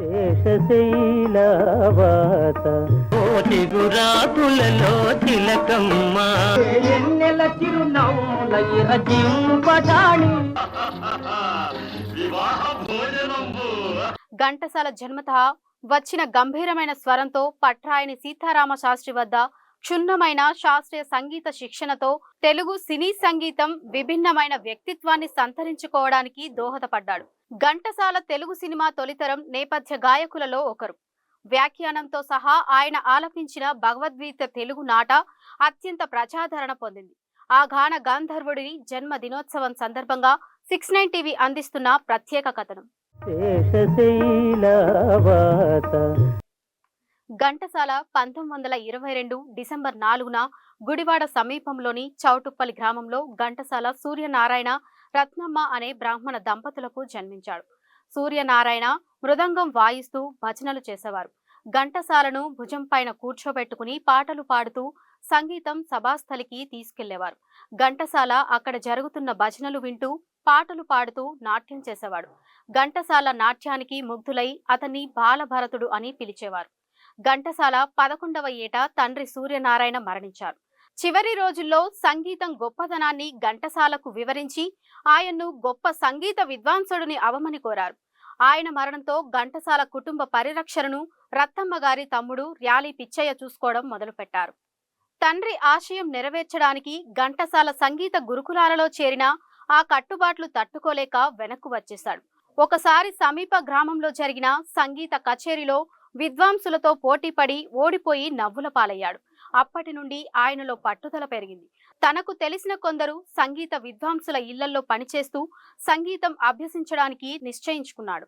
శేషశైలవాత కోటి గురాకులలో తిలకమ్మ ఎన్నెల చిరునవ్వుల ఇరజింపటాణి ఘంటసాల జన్మత వచ్చిన గంభీరమైన స్వరంతో పట్రాయని సీతారామ శాస్త్రి వద్ద క్షుణ్ణమైన శాస్త్రీయ సంగీత శిక్షణతో తెలుగు సినీ సంగీతం విభిన్నమైన వ్యక్తిత్వాన్ని సంతరించుకోవడానికి దోహదపడ్డాడు. ఘంటసాల తెలుగు సినిమా తొలితరం నేపథ్య గాయకులలో ఒకరు. వ్యాఖ్యానంతో సహా ఆయన ఆలపించిన భగవద్గీత తెలుగు నాట అత్యంత ప్రజాదరణ పొందింది. ఆ గాన గంధర్వుడి జన్మ దినోత్సవం సందర్భంగా 6/9 టీవీ అందిస్తున్న ప్రత్యేక కథనం. ఘంటసాల 1922 డిసెంబర్ 4న గుడివాడ సమీపంలోని చౌటుప్పలి గ్రామంలో ఘంటసాల సూర్యనారాయణ రత్నమ్మ అనే బ్రాహ్మణ దంపతులకు జన్మించాడు. సూర్యనారాయణ మృదంగం వాయిస్తూ భజనలు చేసేవారు. ఘంటసాలను భుజం పైన కూర్చోబెట్టుకుని పాటలు పాడుతూ సంగీతం సభాస్థలికి తీసుకెళ్లేవారు. ఘంటసాల అక్కడ జరుగుతున్న భజనలు వింటూ పాటలు పాడుతూ నాట్యం చేసేవాడు. ఘంటసాల నాట్యానికి ముగ్ధులై అతన్ని బాలభరతుడు అని పిలిచేవారు. ఘంటసాల 11వ ఏట తండ్రి సూర్యనారాయణ మరణించారు. చివరి రోజుల్లో సంగీతం గొప్పదనాన్ని ఘంటసాలకు వివరించి ఆయన్ను గొప్ప సంగీత విద్వాంసుడిని అవమని కోరారు. ఆయన మరణంతో ఘంటసాల కుటుంబ పరిరక్షణను రత్తమ్మ గారి తమ్ముడు ర్యాలీ పిచ్చయ్య చూసుకోవడం మొదలుపెట్టారు. తండ్రి ఆశయం నెరవేర్చడానికి ఘంటసాల సంగీత గురుకులాలలో చేరిన ఆ కట్టుబాట్లు తట్టుకోలేక వెనక్కు వచ్చేశాడు. ఒకసారి సమీప గ్రామంలో జరిగిన సంగీత కచేరీలో విద్వాంసులతో పోటీపడి ఓడిపోయి నవ్వుల పాలయ్యాడు. అప్పటి నుండి ఆయనలో పట్టుదల పెరిగింది. తనకు తెలిసిన కొందరు సంగీత విద్వాంసుల ఇళ్లల్లో పనిచేస్తూ సంగీతం అభ్యసించడానికి నిశ్చయించుకున్నాడు.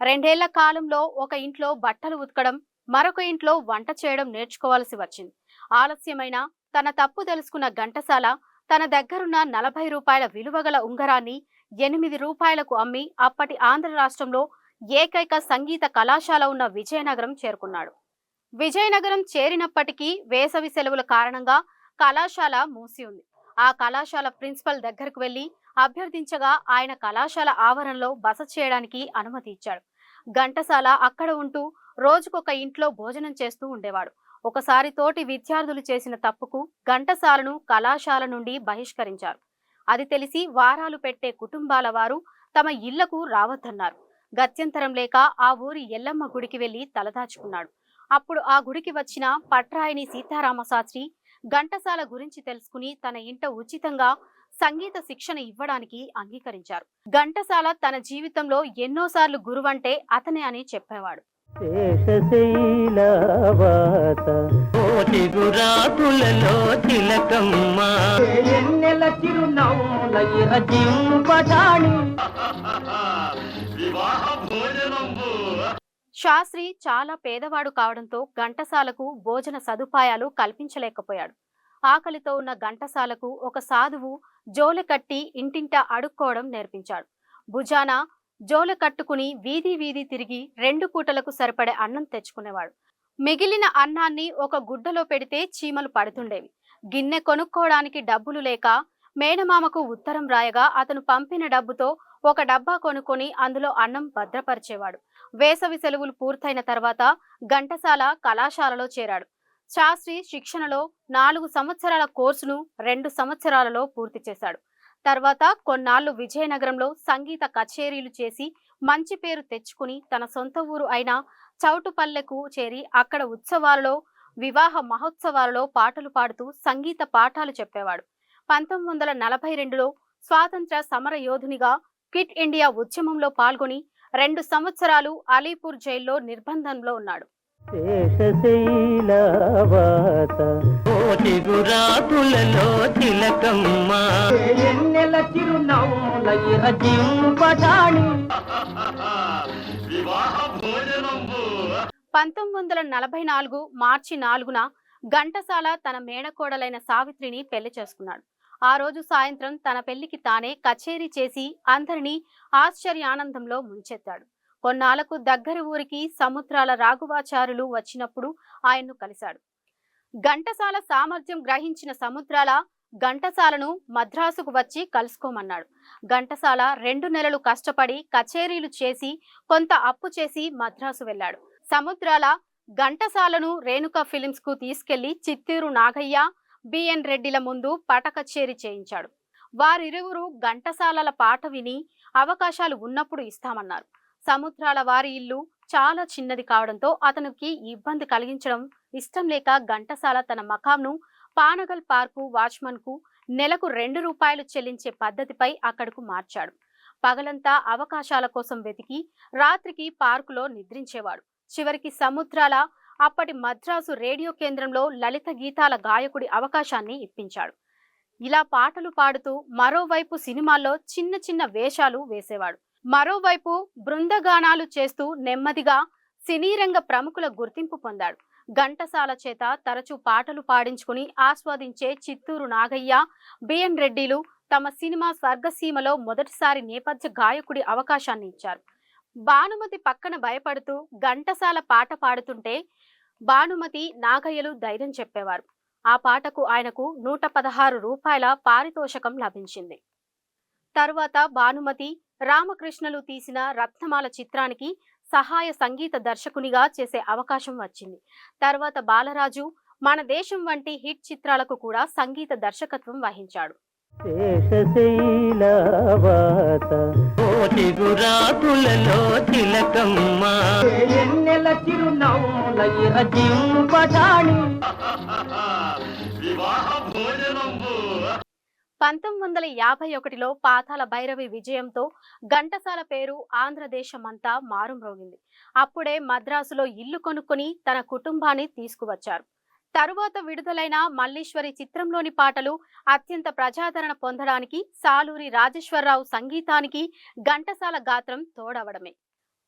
2 ఏళ్ల కాలంలో ఒక ఇంట్లో బట్టలు ఉతకడం, మరొక ఇంట్లో వంట చేయడం నేర్చుకోవాల్సి వచ్చింది. ఆలస్యమైన తన తప్పు తెలుసుకున్న ఘంటసాల తన దగ్గరున్న 40 రూపాయల విలువగల ఉంగరాన్ని 8 రూపాయలకు అమ్మి అప్పటి ఆంధ్ర రాష్ట్రంలో ఏకైక సంగీత కళాశాల ఉన్న విజయనగరం చేరుకున్నాడు. విజయనగరం చేరినప్పటికీ వేసవి సెలవుల కారణంగా కళాశాల మూసి ఉంది. ఆ కళాశాల ప్రిన్సిపల్ దగ్గరకు వెళ్లి అభ్యర్థించగా ఆయన కళాశాల ఆవరణలో బస చేయడానికి అనుమతి ఇచ్చాడు. ఘంటసాల అక్కడ ఉంటూ రోజుకొక ఇంట్లో భోజనం చేస్తూ ఉండేవాడు. ఒకసారి తోటి విద్యార్థులు చేసిన తప్పుకు ఘంటసాలను కళాశాల నుండి బహిష్కరించారు. అది తెలిసి వారాలు పెట్టే కుటుంబాల వారు తమ ఇళ్లకు రావద్దన్నారు. గత్యంతరం లేక ఆ ఊరి ఎల్లమ్మ గుడికి వెళ్లి తలదాచుకున్నాడు. అప్పుడు ఆ గుడికి వచ్చిన పట్రాయని సీతారామ శాస్త్రి ఘంటసాల గురించి తెలుసుకుని తన ఇంట ఉచితంగా సంగీత శిక్షణ ఇవ్వడానికి అంగీకరించారు. ఘంటసాల తన జీవితంలో ఎన్నోసార్లు గురువంటే అతనే అని చెప్పేవాడు. ఎన్నెల చిరునవ్వుల ఇరజింపటాణి శాస్త్రి చాలా పేదవాడు కావడంతో ఘంటసాలకు భోజన సదుపాయాలు కల్పించలేకపోయాడు. ఆకలితో ఉన్న ఘంటసాలకు ఒక సాధువు జోలె కట్టి ఇంటింటా అడుక్కోవడం నేర్పించాడు. భుజాన జోలె కట్టుకుని వీధి వీధి తిరిగి 2 పూటలకు సరిపడే అన్నం తెచ్చుకునేవాడు. మిగిలిన అన్నాన్ని ఒక గుడ్డలో పెడితే చీమలు పడుతుండేవి. గిన్నె కొనుక్కోవడానికి డబ్బులు లేక మేనమామకు ఉత్తరం రాయగా అతను పంపిన డబ్బుతో ఒక డబ్బా కొనుక్కొని అందులో అన్నం భద్రపరిచేవాడు. వేసవి సెలవులు పూర్తయిన తర్వాత ఘంటసాల కళాశాలలో చేరాడు. శాస్త్రి శిక్షణలో 4 సంవత్సరాల కోర్సును 2 సంవత్సరాలలో పూర్తి చేశాడు. తర్వాత కొన్నాళ్లు విజయనగరంలో సంగీత కచేరీలు చేసి మంచి పేరు తెచ్చుకుని తన సొంత ఊరు అయిన చౌటుపల్లెకు చేరి అక్కడ ఉత్సవాలలో, వివాహ మహోత్సవాలలో పాటలు పాడుతూ సంగీత పాఠాలు చెప్పేవాడు. 1942లో స్వాతంత్ర సమర యోధునిగా క్విట్ ఇండియా ఉద్యమంలో పాల్గొని 2 సంవత్సరాలు అలీపూర్ జైల్లో నిర్బంధంలో ఉన్నాడు. ఎన్నెల చిరునవ్వుల ఇరజింపటాణి 1944 మార్చి 4న ఘంటసాల తన మేనకోడలైన సావిత్రిని పెళ్లి చేసుకున్నాడు. ఆ రోజు సాయంత్రం తన పెళ్లికి తానే కచేరీ చేసి అందరినీ ఆశ్చర్యానందంలో ముంచెత్తాడు. కొన్నాళ్లకు దగ్గర ఊరికి సముద్రాల రాఘవాచారులు వచ్చినప్పుడు ఆయన్ను కలిశాడు. ఘంటసాల సామర్థ్యం గ్రహించిన సముద్రాల ఘంటసాలను మద్రాసుకు వచ్చి కలుసుకోమన్నాడు. ఘంటసాల 2 నెలలు కష్టపడి కచేరీలు చేసి కొంత అప్పు చేసి మద్రాసు వెళ్ళాడు. సముద్రాల ఘంటసాలను రేణుకా ఫిలిమ్స్ కు తీసుకెళ్లి చిత్తూరు నాగయ్య, బిఎన్ రెడ్డిల ముందు పట కచేరీ చేయించాడు. వారిరువురు ఘంటసాలల పాట విని అవకాశాలు ఉన్నప్పుడు ఇస్తామన్నారు. సముద్రాల వారి ఇల్లు చాలా చిన్నది కావడంతో అతనికి ఇబ్బంది కలిగించడం ఇష్టం లేక ఘంటసాల తన మకాంను పానగల్ పార్కు వాచ్మన్ కు నెలకు 2 రూపాయలు చెల్లించే పద్ధతిపై అక్కడకు మార్చాడు. పగలంతా అవకాశాల కోసం వెతికి రాత్రికి పార్కులో నిద్రించేవాడు. చివరికి సముద్రాల అప్పటి మద్రాసు రేడియో కేంద్రంలో లలిత గీతాల గాయకుడి అవకాశాన్ని ఇప్పించాడు. ఇలా పాటలు పాడుతూ మరోవైపు సినిమాల్లో చిన్న చిన్న వేషాలు వేసేవాడు. మరోవైపు బృందగానాలు చేస్తూ నెమ్మదిగా సినీరంగ ప్రముఖుల గుర్తింపు పొందాడు. ఘంటసాల చేత తరచూ పాటలు పాడించుకుని ఆస్వాదించే చిత్తూరు నాగయ్య, బిఎన్ రెడ్డిలు తమ సినిమా స్వర్గసీమలో మొదటిసారి నేపథ్య గాయకుడి అవకాశాన్ని ఇచ్చారు. భానుమతి పక్కన భయపడుతూ ఘంటసాల పాట పాడుతుంటే భానుమతి, నాగయ్యలు ధైర్యం చెప్పేవారు. ఆ పాటకు ఆయనకు 116 రూపాయల పారితోషకం లభించింది. తరువాత భానుమతి, రామకృష్ణలు తీసిన రత్నమాల చిత్రానికి సహాయ సంగీత దర్శకునిగా చేసే అవకాశం వచ్చింది. తర్వాత బాలరాజు, మన దేశం వంటి హిట్ చిత్రాలకు కూడా సంగీత దర్శకత్వం వహించాడు. పంతొమ్మిది 1951లో పాతాళ భైరవి విజయంతో ఘంటసాల పేరు ఆంధ్రదేశమంతా మారుమ్రోగింది. అప్పుడే మద్రాసులో ఇల్లు కొనుక్కొని తన కుటుంబాన్ని తీసుకువచ్చారు. తరువాత విడుదలైన మల్లీశ్వరి చిత్రంలోని పాటలు అత్యంత ప్రజాదరణ పొందడానికి సాలూరి రాజేశ్వరరావు సంగీతానికి ఘంటసాల గాత్రం తోడవడమే.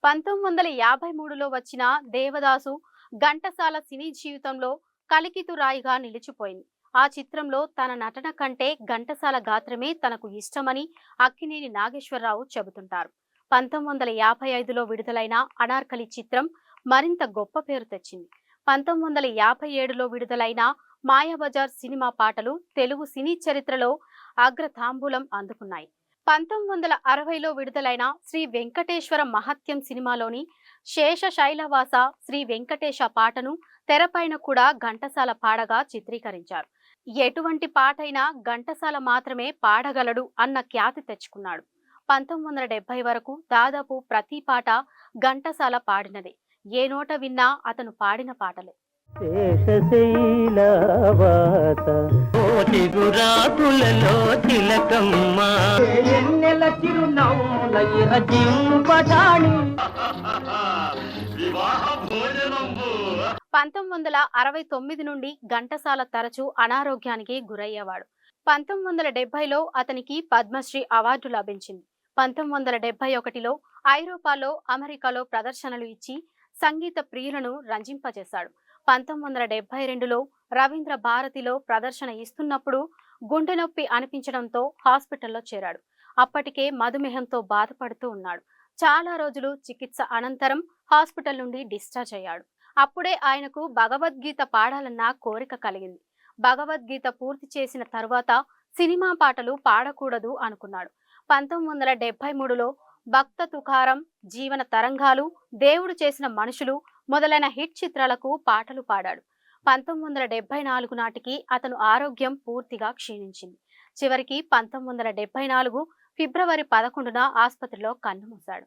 1953లో వచ్చిన దేవదాసు ఘంటసాల సినీ జీవితంలో కలికితురాయిగా నిలిచిపోయింది. ఆ చిత్రంలో తన నటన కంటే ఘంటసాల గాత్రమే తనకు ఇష్టమని అక్కినేని నాగేశ్వరరావు చెబుతుంటారు. 1955లో విడుదలైన అనార్కలి చిత్రం మరింత గొప్ప పేరు తెచ్చింది. 1957లో విడుదలైన మాయాబజార్ సినిమా పాటలు తెలుగు సినీ చరిత్రలో అగ్రతాంబూలం అందుకున్నాయి. 1960లో విడుదలైన శ్రీ వెంకటేశ్వర మహత్యం సినిమాలోని శేషశైలవాస శ్రీ వెంకటేశ పాటను తెరపైన కూడా ఘంటసాల పాడగా చిత్రీకరించారు. ఎటువంటి పాటైనా ఘంటసాల మాత్రమే పాడగలడు అన్న ఖ్యాతి తెచ్చుకున్నాడు. 1970 వరకు దాదాపు ప్రతి పాట ఘంటసాల పాడినదే. ఏ నోట విన్నా అతను పాడిన పాటలే. పంతొమ్మిది 1969 నుండి ఘంటసాల తరచూ అనారోగ్యానికి గురయ్యేవాడు. 1970లో అతనికి పద్మశ్రీ అవార్డు లభించింది. 1971లో ఐరోపాలో, అమెరికాలో ప్రదర్శనలు ఇచ్చి సంగీత ప్రియులను రంజింపజేశాడు. 1972లో రవీంద్ర భారతిలో ప్రదర్శన ఇస్తున్నప్పుడు గుండె నొప్పి అనిపించడంతో హాస్పిటల్లో చేరాడు. అప్పటికే మధుమేహంతో బాధపడుతూ ఉన్నాడు. చాలా రోజులు చికిత్స అనంతరం హాస్పిటల్ నుండి డిశ్చార్జ్ అయ్యాడు. అప్పుడే ఆయనకు భగవద్గీత పాడాలన్న కోరిక కలిగింది. భగవద్గీత పూర్తి చేసిన తరువాత సినిమా పాటలు పాడకూడదు అనుకున్నాడు. 1973లో భక్త తుకారం, జీవన తరంగాలు, దేవుడు చేసిన మనుషులు మొదలైన హిట్ చిత్రాలకు పాటలు పాడాడు. 1974 నాటికి అతను ఆరోగ్యం పూర్తిగా క్షీణించింది. చివరికి 1974 ఫిబ్రవరి 11న ఆసుపత్రిలో కన్నుమూశాడు.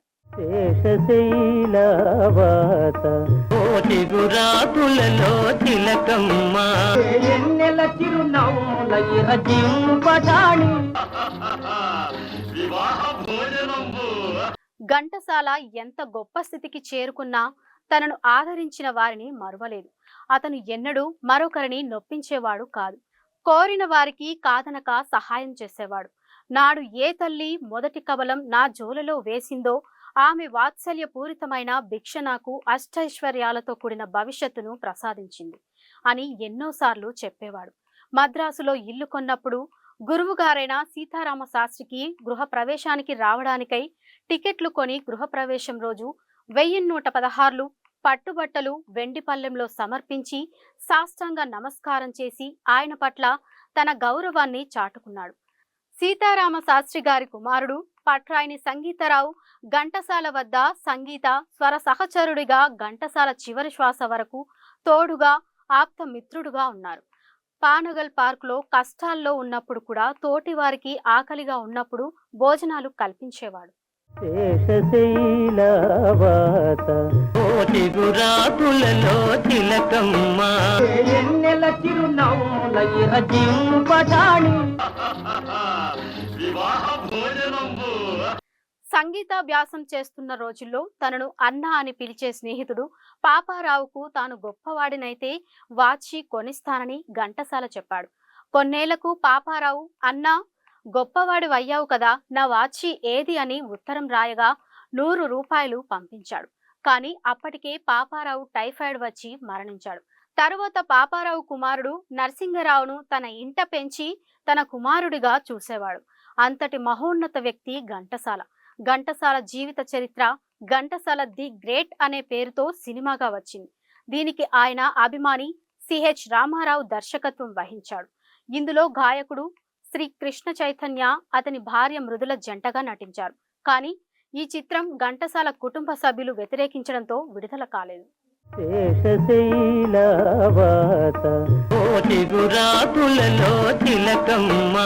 ఘంటసాల ఎంత గొప్ప స్థితికి చేరుకున్నా తనను ఆదరించిన వారిని మరువలేదు. అతను ఎన్నడూ మరొకరిని నొప్పించేవాడు కాదు. కోరిన వారికి కాదనక సహాయం చేసేవాడు. నాడు ఏ తల్లి మొదటి కబలం నా జోలలో వేసిందో ఆమె వాత్సల్యపూరితమైన భిక్ష నాకు అష్టైశ్వర్యాలతో కూడిన భవిష్యత్తును ప్రసాదించింది అని ఎన్నోసార్లు చెప్పేవాడు. మద్రాసులో ఇల్లు కొన్నప్పుడు గురువుగారైన సీతారామ శాస్త్రికి గృహ ప్రవేశానికి రావడానికై టికెట్లు కొని గృహప్రవేశం రోజు 1116 పట్టుబట్టలు వెండి పల్లెంలో సమర్పించి సాష్టాంగ నమస్కారం చేసి ఆయన పట్ల తన గౌరవాన్ని చాటుకున్నాడు. సీతారామ శాస్త్రి గారి కుమారుడు పట్రాయిని సంగీతరావు ఘంటసాల వద్ద సంగీత స్వర సహచరుడిగా ఘంటసాల చివరి శ్వాస వరకు తోడుగా ఆప్త మిత్రుడుగా ఉన్నారు. పానగల్ పార్కులో కష్టాల్లో ఉన్నప్పుడు కూడా తోటి వారికి ఆకలిగా ఉన్నప్పుడు భోజనాలు కల్పించేవాడు. శేషశైలవాత కోటి గురాకులలో తిలకమ్మ ఎన్నెల చిరునవ్వుల ఇరజింపటాణి సంగీతాభ్యాసం చేస్తున్న రోజుల్లో తనను అన్న అని పిలిచే స్నేహితుడు పాపారావుకు తాను గొప్పవాడినైతే వాచి కొనిస్తానని ఘంటసాల చెప్పాడు. కొన్నేళ్లకు పాపారావు అన్నా గొప్పవాడి అయ్యావు కదా, నా వాచి ఏది అని ఉత్తరం రాయగా 100 రూపాయలు పంపించాడు. కానీ అప్పటికే పాపారావు టైఫాయిడ్ వచ్చి మరణించాడు. తరువాత పాపారావు కుమారుడు నరసింగరావును తన ఇంట పెంచి తన కుమారుడిగా చూసేవాడు. అంతటి మహోన్నత వ్యక్తి ఘంటసాల. ఘంటసాల జీవిత చరిత్ర ఘంటసాల ది గ్రేట్ అనే పేరుతో సినిమాగా వచ్చింది. దీనికి ఆయన అభిమాని సిహెచ్ రామారావు దర్శకత్వం వహించాడు. ఇందులో గాయకుడు శ్రీ కృష్ణ చైతన్య, అతని భార్య మృదుల జంటగా నటించారు. కానీ ఈ చిత్రం ఘంటసాల కుటుంబ సభ్యులు వ్యతిరేకించడంతో విడుదల కాలేదు. శేషశైలవాత కోటి గురాకులలో తిలకమ్మ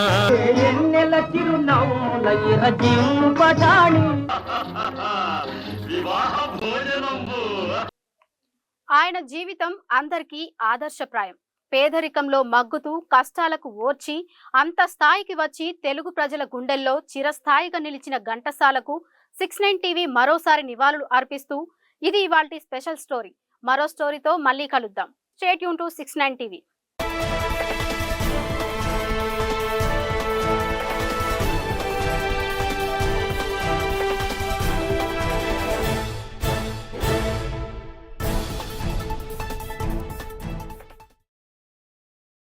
ఎన్నెల చిరునవ్వుల ఇరజింపటాణి ఆయన జీవితం అందరికీ ఆదర్శప్రాయం. పేదరికంలో మగ్గుతూ కష్టాలకు ఓర్చి అంత స్థాయికి వచ్చి తెలుగు ప్రజల గుండెల్లో చిరస్థాయిగా నిలిచిన ఘంటసాలకు 6/9 టీవీ మరోసారి నివాళులు అర్పిస్తూ ఇది ఇవాల్టి స్పెషల్ స్టోరీ. మరో స్టోరీతో మళ్ళీ కలుద్దాం. Stay tune to 6/9 TV.